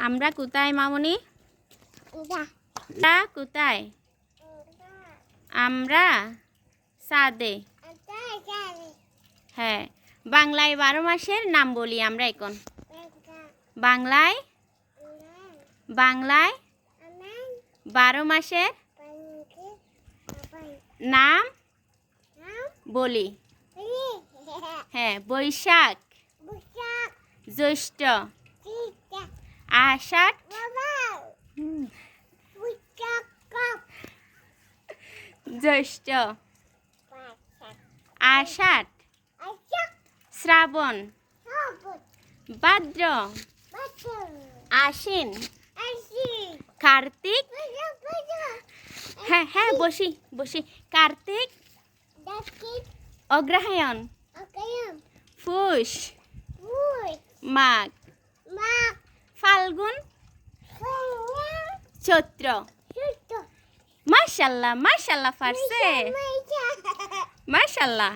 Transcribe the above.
আমরা কোথায় মামুনি? আমরা কোথায়? আমরা ছাদে। হ্যাঁ, বাংলায় 12 মাসের নাম বলি আমরা এখন। বাংলায় 12 মাসের নাম বলি। হ্যাঁ, বৈশাখ, জ্যৈষ্ঠ, আষাঢ়, জ্যৈষ্ঠ, আষাঢ়, শ্রাবণ, ভাদ্র, আশ্বিন, কার্তিক। হ্যাঁ হ্যাঁ, বসি। কার্তিক, অগ্রহায়ণ, পুষ, মাঘ, ফাল্গুন, চৈত্র। মাশাআল্লাহ পারছে, মাশাআল্লাহ।